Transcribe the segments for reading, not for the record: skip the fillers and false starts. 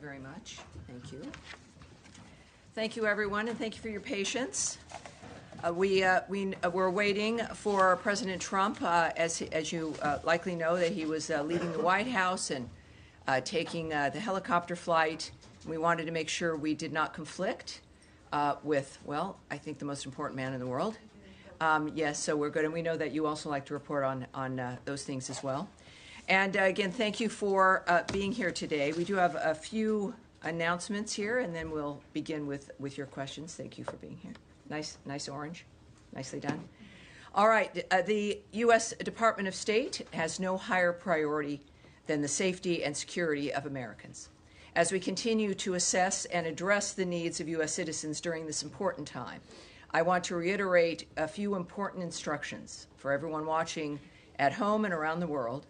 very much. Thank you. Thank you, everyone, and thank you for your patience. We're waiting for President Trump, as you likely know, that he was leaving the White House and taking the helicopter flight. We wanted to make sure we did not conflict with, well, I think the most important man in the world. Yes, so we're good, and we know that you also like to report on those things as well. And again, thank you for being here today. We do have a few announcements here, and then we'll begin with your questions. Thank you for being here. Nice orange. Nicely done. All right. The U.S. Department of State has no higher priority than the safety and security of Americans. As we continue to assess and address the needs of U.S. citizens during this important time, I want to reiterate a few important instructions for everyone watching at home and around the world.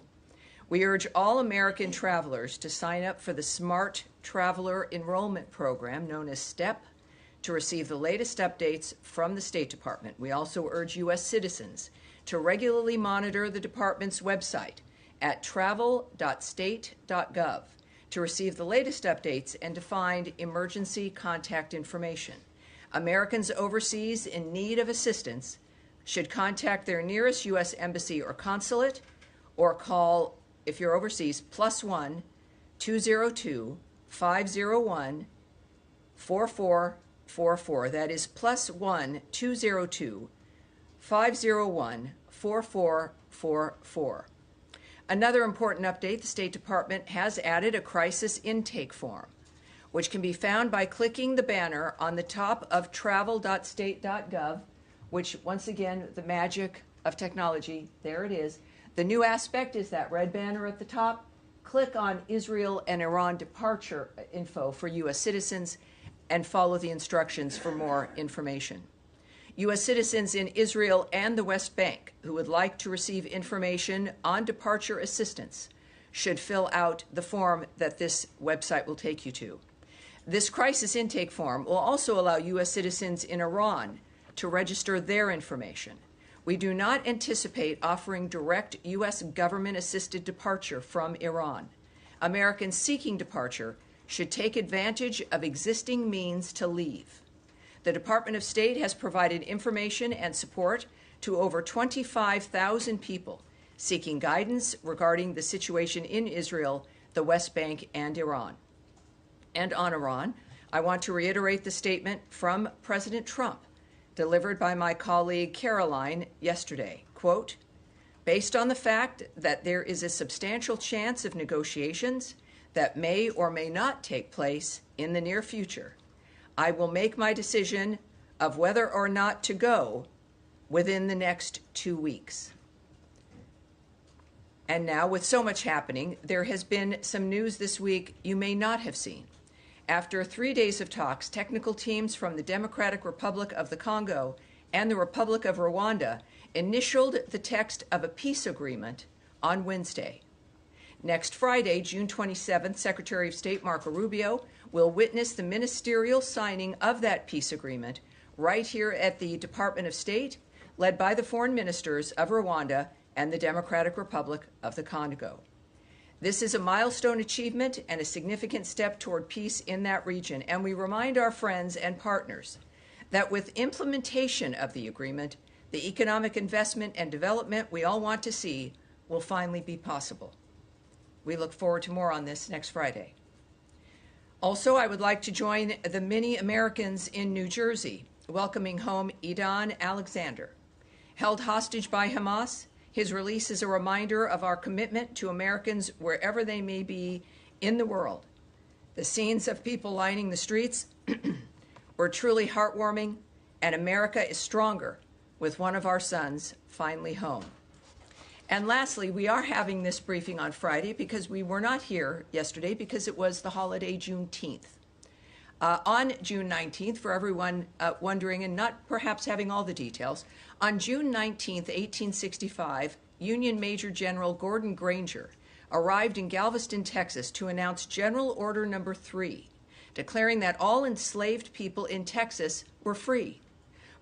We urge all American travelers to sign up for the Smart Traveler Enrollment Program, known as STEP, to receive the latest updates from the State Department. We also urge U.S. citizens to regularly monitor the department's website at travel.state.gov to receive the latest updates and to find emergency contact information. Americans overseas in need of assistance should contact their nearest U.S. embassy or consulate, or call, if you're overseas, +1 202 501 4444. That is +1 202 501 4444. Another important update: the State Department has added a crisis intake form, which can be found by clicking the banner on the top of travel.state.gov, which, once again, the magic of technology, there it is. The new aspect is that red banner at the top. Click on Israel and Iran departure info for U.S. citizens and follow the instructions for more information. U.S. citizens in Israel and the West Bank who would like to receive information on departure assistance should fill out the form that this website will take you to. This crisis intake form will also allow U.S. citizens in Iran to register their information. We do not anticipate offering direct U.S. government-assisted departure from Iran. Americans seeking departure should take advantage of existing means to leave. The Department of State has provided information and support to over 25,000 people seeking guidance regarding the situation in Israel, the West Bank, and Iran. And on Iran, I want to reiterate the statement from President Trump delivered by my colleague Caroline yesterday. Quote, "Based on the fact that there is a substantial chance of negotiations that may or may not take place in the near future, I will make my decision of whether or not to go within the next 2 weeks." And now, with so much happening, there has been some news this week you may not have seen. After 3 days of talks, technical teams from the Democratic Republic of the Congo and the Republic of Rwanda initialed the text of a peace agreement on Wednesday. Next Friday, June 27th, Secretary of State Marco Rubio will witness the ministerial signing of that peace agreement right here at the Department of State, led by the foreign ministers of Rwanda and the Democratic Republic of the Congo. This is a milestone achievement and a significant step toward peace in that region, and we remind our friends and partners that with implementation of the agreement, the economic investment and development we all want to see will finally be possible. We look forward to more on this next Friday. Also, I would like to join the many Americans in New Jersey welcoming home Idan Alexander. Held hostage by Hamas, his release is a reminder of our commitment to Americans wherever they may be in the world. The scenes of people lining the streets were truly heartwarming, and America is stronger with one of our sons finally home. And lastly, we are having this briefing on Friday because we were not here yesterday because it was the holiday Juneteenth. On June 19th, for everyone wondering and not perhaps having all the details, on June 19th, 1865, Union Major General Gordon Granger arrived in Galveston, Texas to announce General Order No. 3, declaring that all enslaved people in Texas were free.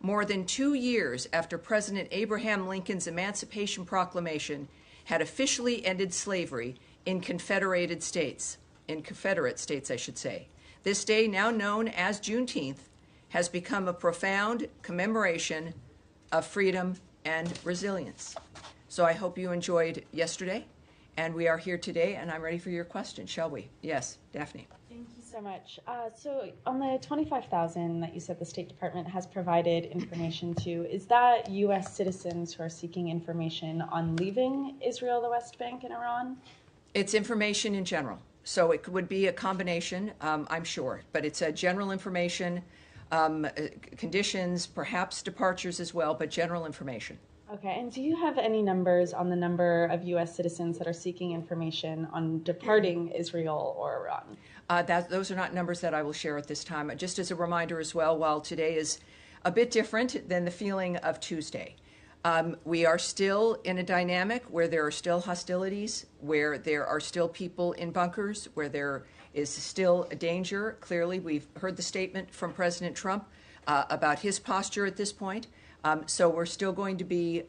More than 2 years after President Abraham Lincoln's Emancipation Proclamation had officially ended slavery in Confederated States. in Confederate states, I should say. This day, now known as Juneteenth, has become a profound commemoration of freedom and resilience. So I hope you enjoyed yesterday, and we are here today, and I'm ready for your question, shall we? Yes, Daphne. Thank you so much. So on the 25,000 that you said the State Department has provided information to, is that U.S. citizens who are seeking information on leaving Israel, the West Bank, and Iran? It's information in general. So it would be a combination, I'm sure, but it's a general information, conditions, perhaps departures as well, but general information. Okay, and do you have any numbers on the number of U.S. citizens that are seeking information on departing Israel or Iran? Those are not numbers that I will share at this time. Just as a reminder as well, while today is a bit different than the feeling of Tuesday, we are still in a dynamic where there are still hostilities, where there are still people in bunkers, where there is still a danger. Clearly, we've heard the statement from President Trump about his posture at this point. So we're still going to be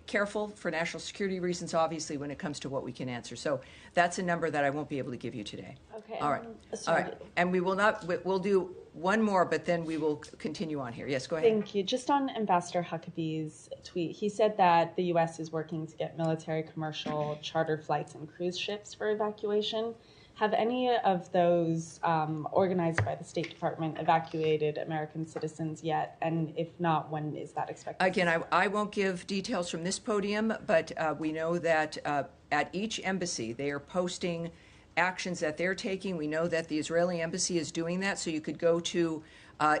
careful for national security reasons, obviously, when it comes to what we can answer. So that's a number that I won't be able to give you today. Okay. All right. All right. And we will not. We'll do one more, but then we will continue on here. Yes, go ahead. Thank you. Just on Ambassador Huckabee's tweet, he said that the U.S. is working to get military, commercial, charter flights, and cruise ships for evacuation. Have any of those organized by the State Department evacuated American citizens yet? And if not, when is that expected? Again, I won't give details from this podium, but we know that at each embassy they are posting actions that they're taking. We know that the Israeli embassy is doing that, so you could go to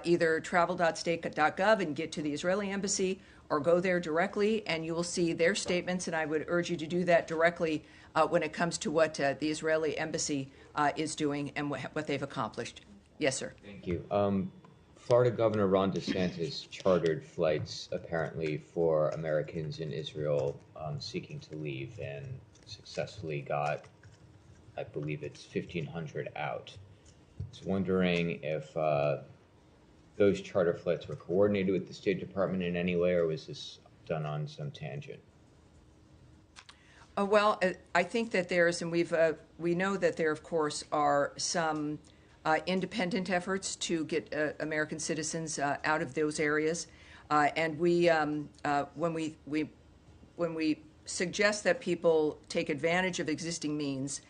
either travel.state.gov and get to the Israeli embassy, or go there directly, and you will see their statements, and I would urge you to do that directly when it comes to what the Israeli embassy is doing and what they've accomplished. Yes, sir. Thank you. Florida Governor Ron DeSantis chartered flights apparently for Americans in Israel seeking to leave and successfully got, I believe it's 1,500 out. I was wondering if those charter flights were coordinated with the State Department in any way, or was this done on some tangent? Well, I think that there's, and we know that there, of course, are some independent efforts to get American citizens out of those areas, and when we suggest that people take advantage of existing means,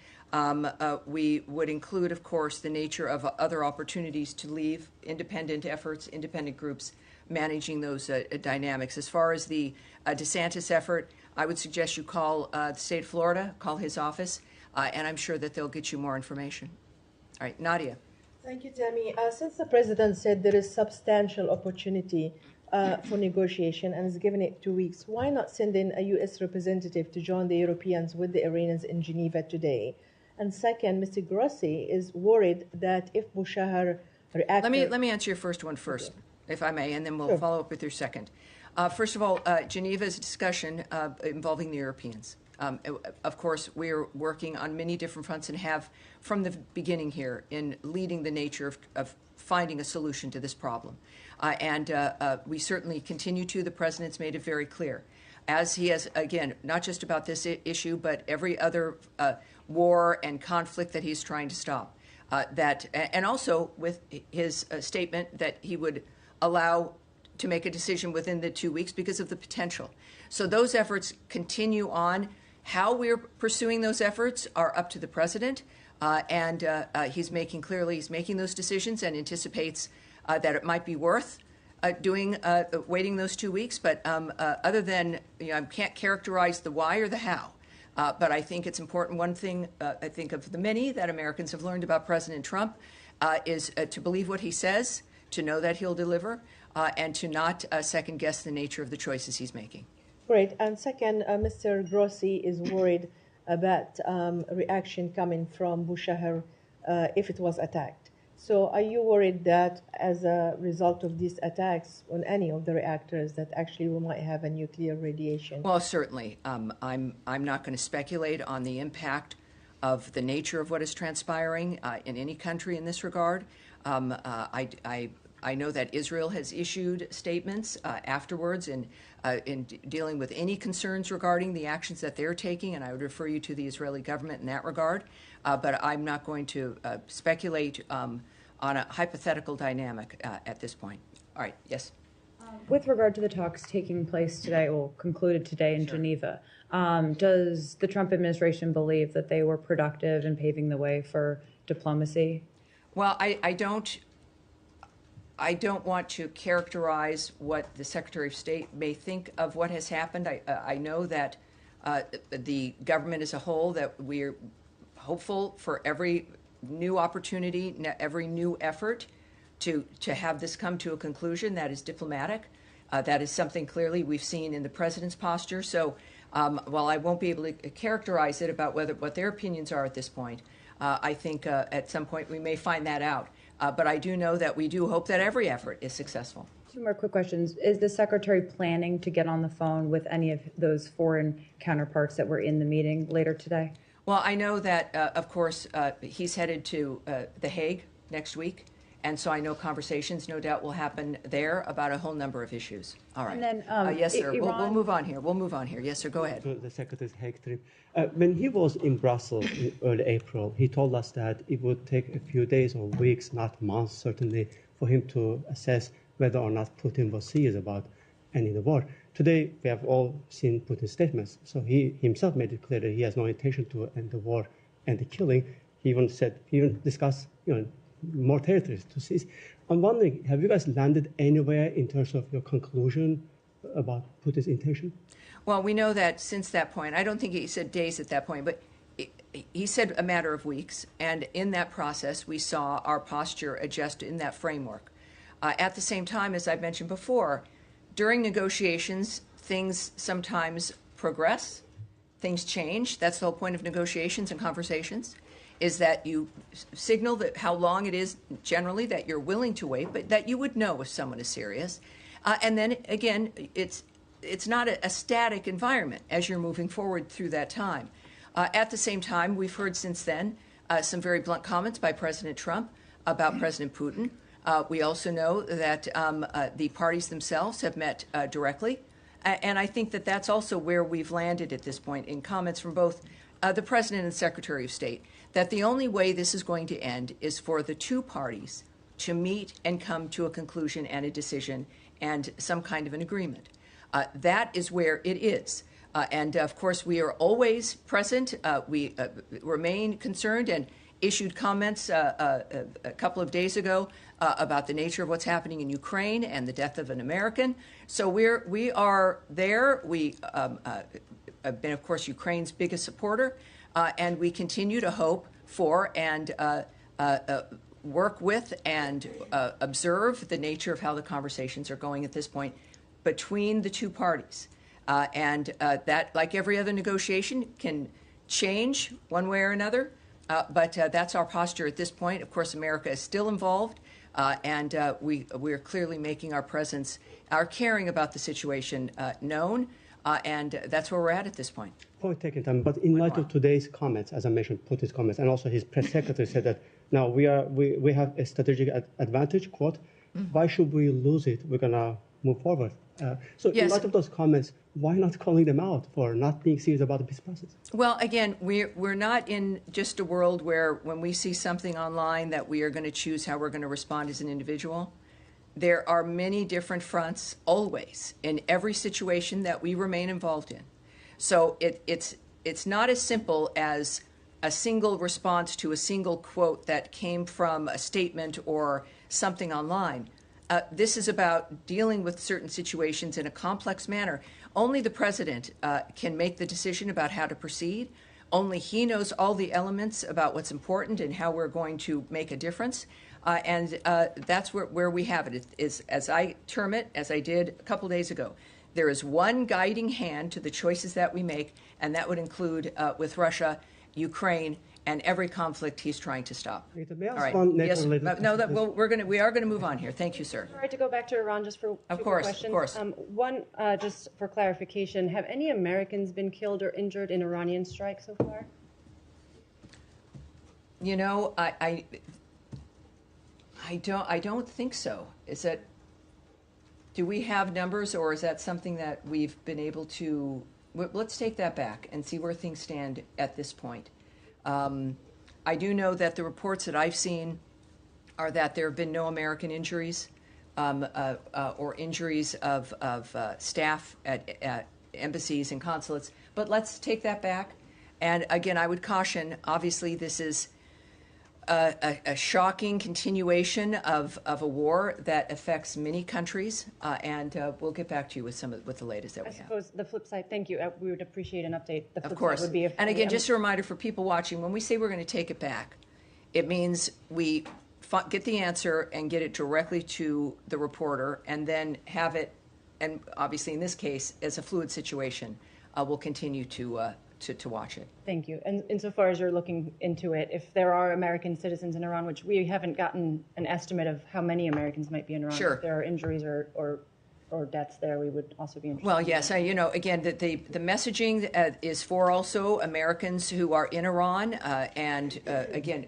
we would include, of course, the nature of other opportunities to leave, independent efforts, independent groups managing those dynamics. As far as the DeSantis effort, I would suggest you call the state of Florida, call his office, and I'm sure that they'll get you more information. All right, Nadia. Thank you, Tammy. Since the president said there is substantial opportunity for negotiation and has given it 2 weeks, why not send in a U.S. representative to join the Europeans with the Iranians in Geneva today? And second, Mr. Grossi is worried that if Bushahar reacts... Let me answer your first one first, if I may, and then we'll follow up with your second. First of all, Geneva is a discussion involving the Europeans. Of course, we're working on many different fronts and have from the beginning here in leading the nature of finding a solution to this problem. And we certainly continue to. The president's made it very clear, as he has, again, not just about this issue, but every other war and conflict that he's trying to stop. And also with his statement that he would allow to make a decision within the 2 weeks because of the potential. So those efforts continue on. How we're pursuing those efforts are up to the president, and he's making those decisions and anticipates that it might be worth waiting those 2 weeks. But other than, I can't characterize the why or the how. But I think it's important. One thing I think of the many that Americans have learned about President Trump is to believe what he says, to know that he'll deliver, and to not second-guess the nature of the choices he's making. Great. And second, Mr. Grossi is worried about reaction coming from Bushahar if it was attacked. So are you worried that as a result of these attacks on any of the reactors that actually we might have a nuclear radiation? Well, certainly. I'm not going to speculate on the impact of the nature of what is transpiring in any country in this regard. I I know that Israel has issued statements afterwards in dealing with any concerns regarding the actions that they're taking, and I would refer you to the Israeli government in that regard. But I'm not going to speculate on a hypothetical dynamic at this point. All right, yes. With regard to the talks taking place today, or concluded today in Geneva, does the Trump administration believe that they were productive in paving the way for diplomacy? Well, I don't want to characterize what the Secretary of State may think of what has happened. I know that the government as a whole, that we're hopeful for every new opportunity, every new effort to have this come to a conclusion that is diplomatic. That is something clearly we've seen in the president's posture. So while I won't be able to characterize it about what their opinions are at this point, I think at some point we may find that out. But I do know that we do hope that every effort is successful. Two more quick questions. Is the Secretary planning to get on the phone with any of those foreign counterparts that were in the meeting later today? Well, I know that, of course, he's headed to The Hague next week. And so I know conversations, no doubt, will happen there about a whole number of issues. All right. And then, yes, sir. Iran... We'll move on here. We'll move on here. Yes, sir. Go ahead. To the Secretary's Hague trip. When he was in Brussels in early April, he told us that it would take a few days or weeks, not months, certainly, for him to assess whether or not Putin was serious about ending the war. Today, we have all seen Putin's statements. So he himself made it clear that he has no intention to end the war and the killing. He even discussed, more territories to seize. I'm wondering, have you guys landed anywhere in terms of your conclusion about Putin's intention? Well, we know that since that point, I don't think he said days at that point, but he said a matter of weeks. And in that process, we saw our posture adjust in that framework. At the same time, as I've mentioned before, during negotiations, things sometimes progress, things change. That's the whole point of negotiations and conversations, is that you signal that how long it is generally that you're willing to wait, but that you would know if someone is serious. And then, again, it's not a static environment as you're moving forward through that time. At the same time, we've heard since then some very blunt comments by President Trump about President Putin. We also know that the parties themselves have met directly. And I think that that's also where we've landed at this point in comments from both the President and Secretary of State, that the only way this is going to end is for the two parties to meet and come to a conclusion and a decision and some kind of an agreement. That is where it is. And, of course, we are always present. We remain concerned and issued comments a couple of days ago about the nature of what's happening in Ukraine and the death of an American. So we are there. We have been, of course, Ukraine's biggest supporter, and we continue to hope for and work with and observe the nature of how the conversations are going at this point between the two parties. And that, like every other negotiation, can change one way or another. But that's our posture at this point. Of course, America is still involved, and we're clearly making our presence, our caring about the situation known, and that's where we're at this point. Point taken, Tom. But in light of today's comments, as I mentioned, Putin's comments, and also his press secretary said that now we have a strategic advantage, quote, why should we lose it? We're going to move forward. So in light of those comments, why not calling them out for not being serious about the peace process? Well, again, we're not in just a world where when we see something online that we are going to choose how we're going to respond as an individual. There are many different fronts always in every situation that we remain involved in. So it's not as simple as a single response to a single quote that came from a statement or something online. This is about dealing with certain situations in a complex manner. Only the president can make the decision about how to proceed. Only he knows all the elements about what's important and how we're going to make a difference. And that's where we have it. It is, as I term it, as I did a couple days ago, there is one guiding hand to the choices that we make, and that would include with Russia, Ukraine, and every conflict he's trying to stop. All right. Yes. No. We are going to move on here. Thank you, sir. All right, to go back to Iran just for two questions. Of course. One, just for clarification, have any Americans been killed or injured in Iranian strikes so far? I don't think so. Do we have numbers, or is that something that we've been able to? Let's take that back and see where things stand at this point. I do know that the reports that I've seen are that there have been no American injuries or injuries of staff at embassies and consulates. But let's take that back. And again, I would caution, obviously, this is a shocking continuation of a war that affects many countries. And we'll get back to you with with the latest that we have. I suppose the flip side, thank you, we would appreciate an update. The flip Of course. side would be And again, just a reminder for people watching, when we say we're going to take it back, it means we get the answer and get it directly to the reporter and then have it, and obviously in this case, as a fluid situation, we'll continue to watch it. Thank you. And insofar as you're looking into it, if there are American citizens in Iran, which we haven't gotten an estimate of how many Americans might be in Iran, sure. If there are injuries or deaths there, we would also be interested. Well, yes, again, the messaging is for also Americans who are in Iran, and again,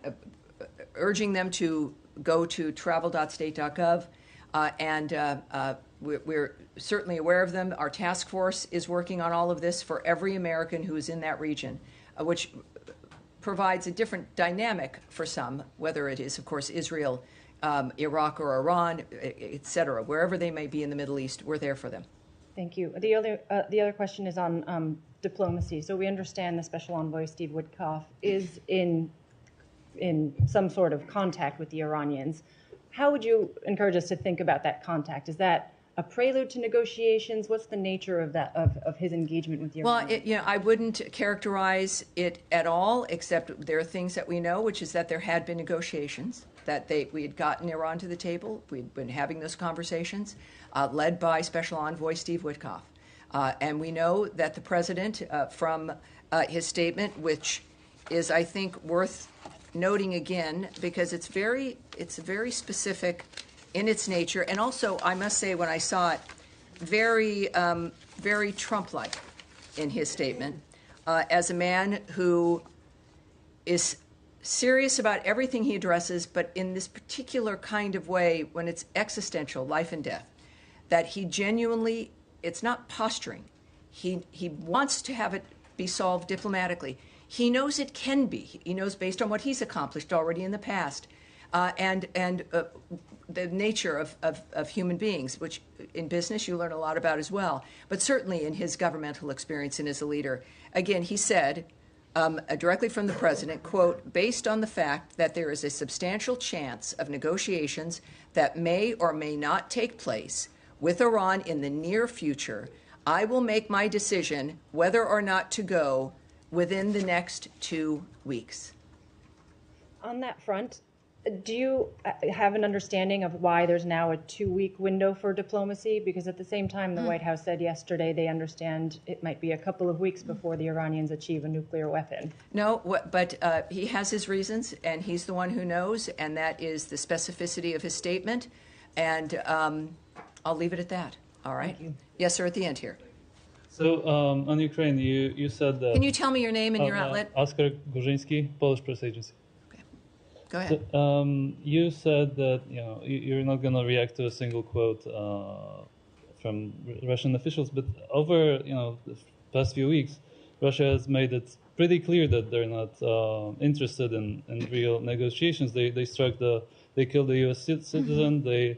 urging them to go to travel.state.gov, and we're certainly aware of them. Our task force is working on all of this for every American who is in that region, which provides a different dynamic for some, whether it is, of course, Israel, Iraq or Iran, et cetera. Wherever they may be in the Middle East, we're there for them. Thank you. The other question is on diplomacy. So we understand the Special Envoy Steve Witkoff is in some sort of contact with the Iranians. How would you encourage us to think about that contact? Is that a prelude to negotiations? What's the nature of that of his engagement with the Iranians? Well, I wouldn't characterize it at all, except there are things that we know, which is that there had been negotiations, that we had gotten Iran to the table. We'd been having those conversations, led by Special Envoy Steve Witkoff. And we know that the president, from his statement, which is, I think, worth noting again, because it's very specific in its nature, and also, I must say, when I saw it, very Trump-like in his statement, as a man who is serious about everything he addresses, but in this particular kind of way, when it's existential, life and death, that he genuinely, it's not posturing. He wants to have it be solved diplomatically. He knows it can be. He knows, based on what he's accomplished already in the past, and the nature of human beings, which in business you learn a lot about as well, but certainly in his governmental experience and as a leader. Again, he said, directly from the president, quote, based on the fact that there is a substantial chance of negotiations that may or may not take place with Iran in the near future, I will make my decision whether or not to go within the next 2 weeks. On that front, do you have an understanding of why there's now a 2-week window for diplomacy? Because at the same time, the White House said yesterday they understand it might be a couple of weeks before the Iranians achieve a nuclear weapon. No, but he has his reasons, and he's the one who knows, and that is the specificity of his statement. And I'll leave it at that. All right? Yes, sir, at the end here. So on Ukraine, you said that... Can you tell me your name and your outlet? Oskar Gorzyński, Polish press agency. Okay. Go ahead. So, you said that you're not going to react to a single quote from Russian officials, but over the past few weeks, Russia has made it pretty clear that they're not interested in real negotiations. They killed a U.S. citizen. They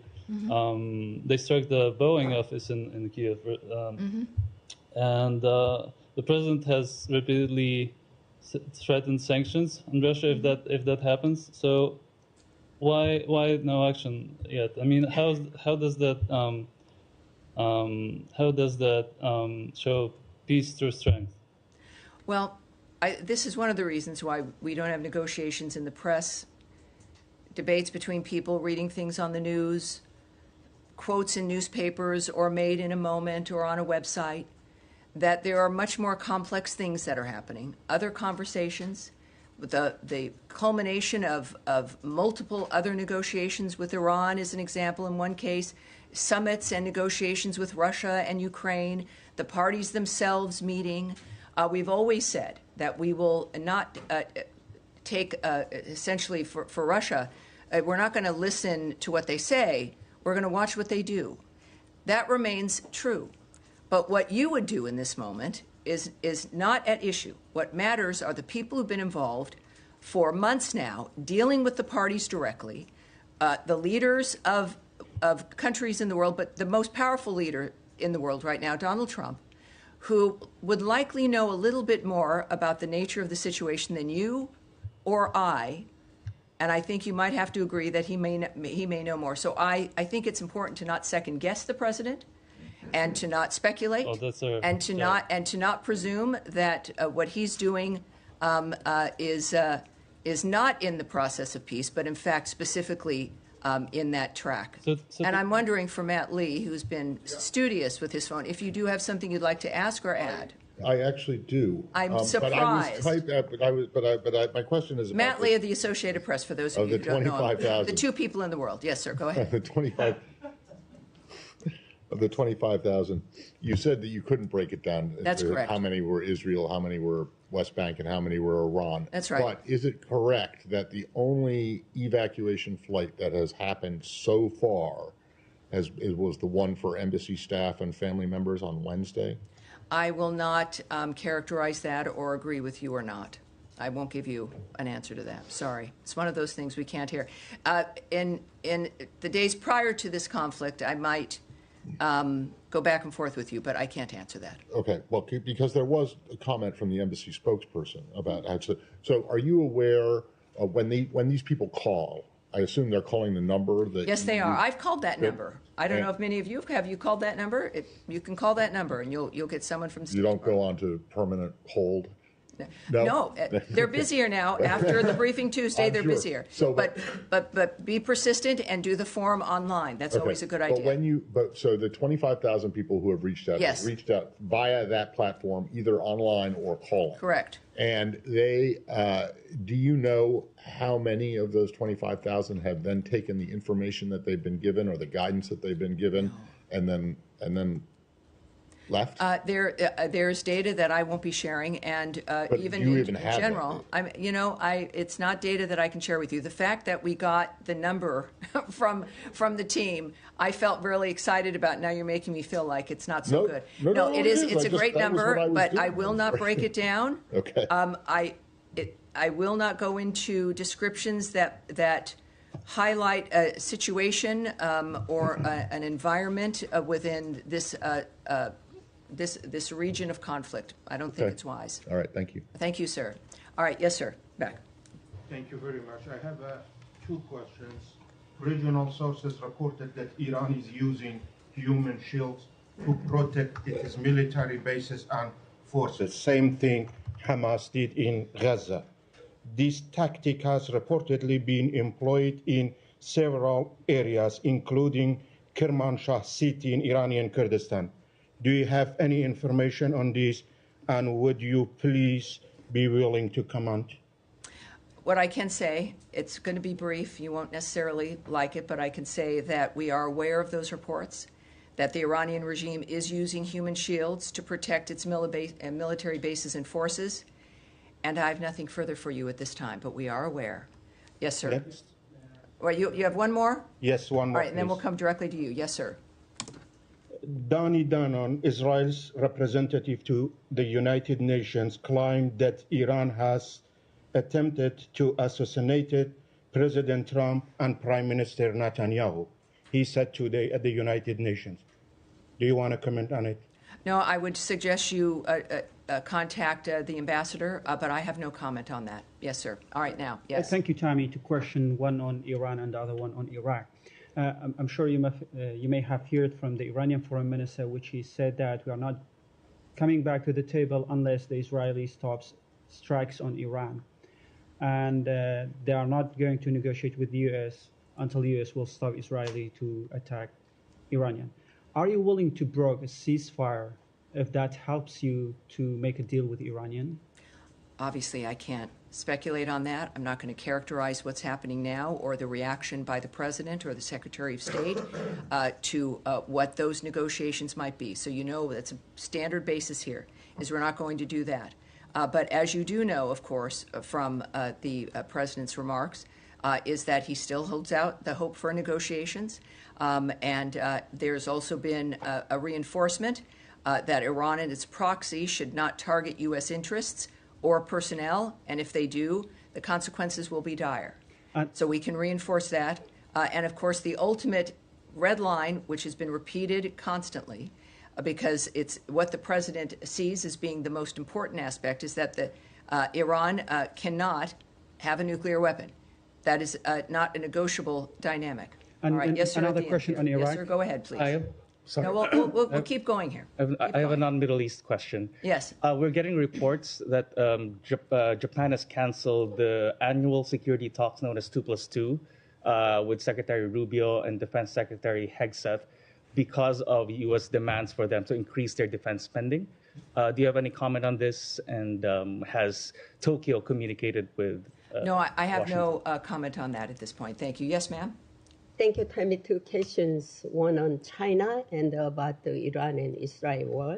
struck the Boeing office in Kiev. And the president has repeatedly threatened sanctions on Russia if that happens. So why no action yet? I mean, how does that show peace through strength? Well, this is one of the reasons why we don't have negotiations in the press, debates between people reading things on the news, quotes in newspapers or made in a moment or on a website, that there are much more complex things that are happening. Other conversations, the culmination of multiple other negotiations with Iran is an example in one case, summits and negotiations with Russia and Ukraine, the parties themselves meeting. We've always said that we will not take, essentially for Russia, we're not going to listen to what they say. We're going to watch what they do. That remains true. But what you would do in this moment is not at issue. What matters are the people who've been involved for months now, dealing with the parties directly, the leaders of countries in the world, but the most powerful leader in the world right now, Donald Trump, who would likely know a little bit more about the nature of the situation than you or I. And I think you might have to agree that he may know more. So I think it's important to not second guess the president, and to not speculate, and to not presume that what he's doing is not in the process of peace, but in fact specifically in that track. And I'm wondering for Matt Lee, who's been studious with his phone, if you do have something you'd like to ask or add. I actually do. I'm surprised. My question is about Matt Lee of the Associated Press, for those of you who don't know him. The two people in the world. Yes, sir. Go ahead. Of the 25,000, you said that you couldn't break it down. That's correct. How many were Israel, how many were West Bank, and how many were Iran? That's right. But is it correct that the only evacuation flight that has happened so far was the one for embassy staff and family members on Wednesday? I will not characterize that or agree with you or not. I won't give you an answer to that. Sorry. It's one of those things we can't hear. In the days prior to this conflict, I might go back and forth with you, but I can't answer that. Okay. Well, because there was a comment from the embassy spokesperson about how to. So are you aware of when these people call? I assume they're calling the number that. Yes, they are. I've called that number. I don't know if many of you have. You called that number? You can call that number, and you'll get someone from. You don't go on to permanent hold. No, they're busier now. After the briefing Tuesday, they're sure. busier. So, but be persistent and do the form online. That's always a good idea. So the 25,000 people who have reached out, Yes. have reached out via that platform, either online or calling. Correct. And they, do you know how many of those 25,000 have then taken the information that they've been given or the guidance that they've been given, and then left? There's data that I won't be sharing, and even in general, it's not data that I can share with you. The fact that we got the number from the team, I felt really excited about. Now you're making me feel like it's not so good. No, it is. It's a great number, but I will not break it down. Okay. I will not go into descriptions that highlight a situation or an environment within this region of conflict. I don't think it's wise. All right, thank you. Thank you, sir. All right, yes, sir. Back. Thank you very much. I have two questions. Regional sources reported that Iran is using human shields to protect its military bases and forces. Same thing Hamas did in Gaza. This tactic has reportedly been employed in several areas, including Kermanshah city in Iranian Kurdistan. Do you have any information on this, and would you please be willing to comment? What I can say, it's going to be brief. You won't necessarily like it, but I can say that we are aware of those reports, that the Iranian regime is using human shields to protect its military bases and forces, and I have nothing further for you at this time, but we are aware. Yes, sir. Next. Well, you have one more? Yes, one more. All right, and then we'll come directly to you. Yes, sir. Danny Danon, Israel's representative to the United Nations, claimed that Iran has attempted to assassinate President Trump and Prime Minister Netanyahu. He said today at the United Nations. Do you want to comment on it? No, I would suggest you contact the ambassador, but I have no comment on that. Yes, sir. All right, now, yes. Thank you, Tammy. To question one on Iran and the other one on Iraq. I'm sure you may have heard from the Iranian foreign minister, which he said that we are not coming back to the table unless the Israeli stops strikes on Iran. And they are not going to negotiate with the U.S. until the U.S. will stop Israeli to attack Iranian. Are you willing to broker a ceasefire if that helps you to make a deal with Iranian? Obviously, I can't speculate on that. I'm not going to characterize what's happening now or the reaction by the president or the Secretary of State to what those negotiations might be. So you know that's a standard basis here, is we're not going to do that. But as you do know, of course, from the president's remarks, is that he still holds out the hope for negotiations. And there's also been a reinforcement that Iran and its proxy should not target U.S. interests or personnel, and if they do, the consequences will be dire. So we can reinforce that. And of course, the ultimate red line, which has been repeated constantly, because it's what the president sees as being the most important aspect, is that Iran cannot have a nuclear weapon. That is not a negotiable dynamic. And, all right. Yes, sir. another question on Iraq. Yes, sir. Go ahead, please. Sorry. No, we'll keep going here. I have a non-Middle East question. Yes. We're getting reports that Japan has canceled the annual security talks known as 2+2 with Secretary Rubio and Defense Secretary Hegseth because of U.S. demands for them to increase their defense spending. Do you have any comment on this? And has Tokyo communicated with No, I have Washington? no comment on that at this point. Thank you. Yes, ma'am? Thank you, Tammy. Two questions, one on China and about the Iran and Israel war.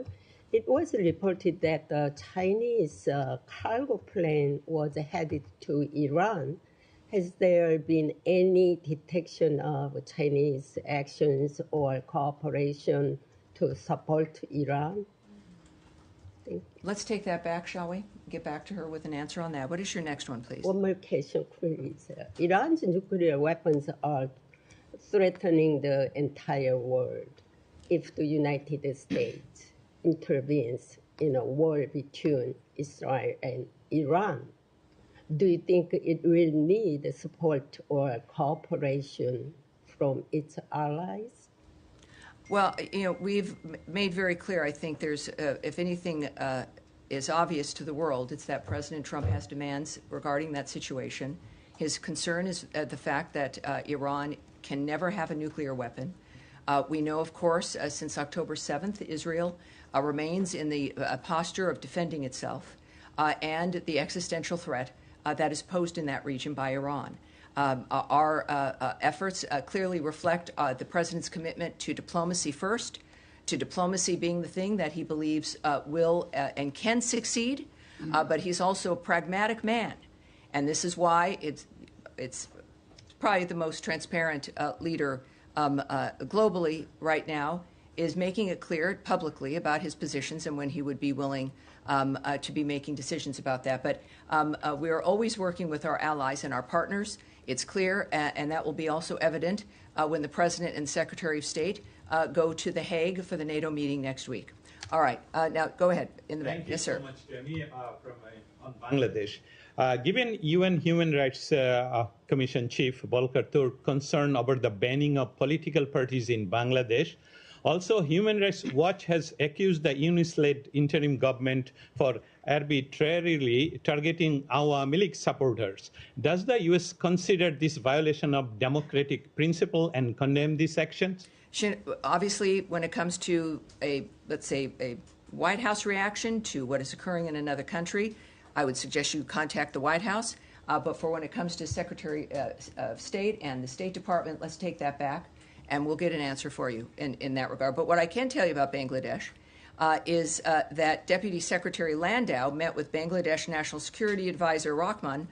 It was reported that the Chinese cargo plane was headed to Iran. Has there been any detection of Chinese actions or cooperation to support Iran? Let's take that back, shall we? Get back to her with an answer on that. What is your next one, please? One more question, please. Iran's nuclear weapons are threatening the entire world. If the United States intervenes in a war between Israel and Iran, do you think it will need support or cooperation from its allies? Well, we've made very clear, I think there's, if anything is obvious to the world, it's that President Trump has demands regarding that situation. His concern is the fact that Iran can never have a nuclear weapon. We know, of course, since October 7th, Israel remains in the posture of defending itself and the existential threat that is posed in that region by Iran. Our efforts clearly reflect the president's commitment to diplomacy first, to diplomacy being the thing that he believes will and can succeed, but he's also a pragmatic man. And this is why it's probably the most transparent leader globally right now, is making it clear publicly about his positions and when he would be willing to be making decisions about that. But we are always working with our allies and our partners. It's clear, and that will be also evident when the President and Secretary of State go to The Hague for the NATO meeting next week. All right. Now, go ahead. In the back. Yes, sir. Thank you so much, Tammy, on Bangladesh. Given UN Human Rights Commission Chief Volker Turk concern over the banning of political parties in Bangladesh, also Human Rights Watch has accused the UNIS-led interim government for arbitrarily targeting Awami League supporters. Does the U.S. consider this violation of democratic principle and condemn these actions? Obviously, when it comes to let's say, a White House reaction to what is occurring in another country, I would suggest you contact the White House. But for when it comes to Secretary of State and the State Department, let's take that back, and we'll get an answer for you in that regard. But what I can tell you about Bangladesh is that Deputy Secretary Landau met with Bangladesh National Security Advisor Rahman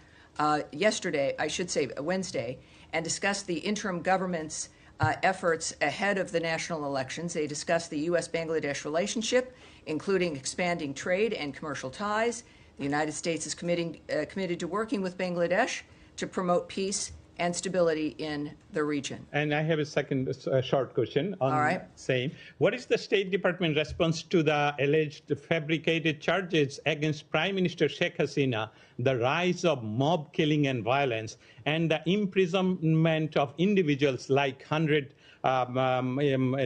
yesterday, I should say Wednesday, and discussed the interim government's efforts ahead of the national elections. They discussed the U.S.-Bangladesh relationship, including expanding trade and commercial ties. The United States is committed to working with Bangladesh to promote peace and stability in the region. And I have a second short question on All right. same. What is the State Department response to the alleged fabricated charges against Prime Minister Sheikh Hasina, the rise of mob killing and violence, and the imprisonment of individuals like 100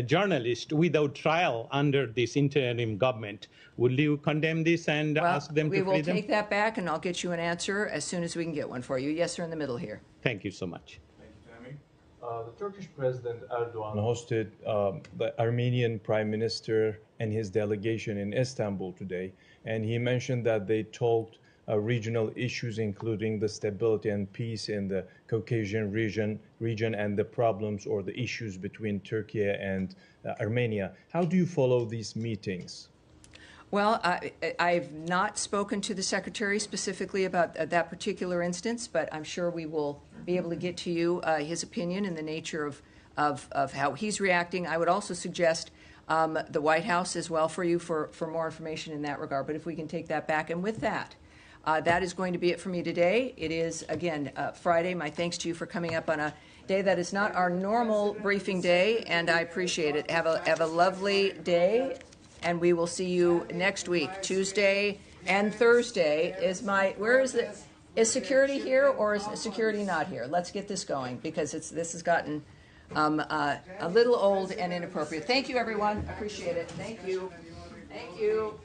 journalists without trial under this interim government? Will you condemn this and ask them to free them? We will take that back, and I'll get you an answer as soon as we can get one for you. Yes, sir, in the middle here. Thank you so much. Thank you, Tammy. The Turkish President Erdogan hosted the Armenian Prime Minister and his delegation in Istanbul today, and he mentioned that they talked regional issues, including the stability and peace in the Caucasian region and the problems or the issues between Turkey and Armenia. How do you follow these meetings? Well, I've not spoken to the Secretary specifically about that particular instance, but I'm sure we will be able to get to you his opinion and the nature of how he's reacting. I would also suggest the White House as well for you for more information in that regard. But if we can take that back. And with that, that is going to be it for me today. It is, again, Friday. My thanks to you for coming up on a day that is not our normal briefing day, and I appreciate it. Have a lovely day, and we will see you next week. Tuesday and Thursday is is security here or is security not here? Let's get this going because this has gotten a little old and inappropriate. Thank you, everyone. Appreciate it. Thank you. Thank you.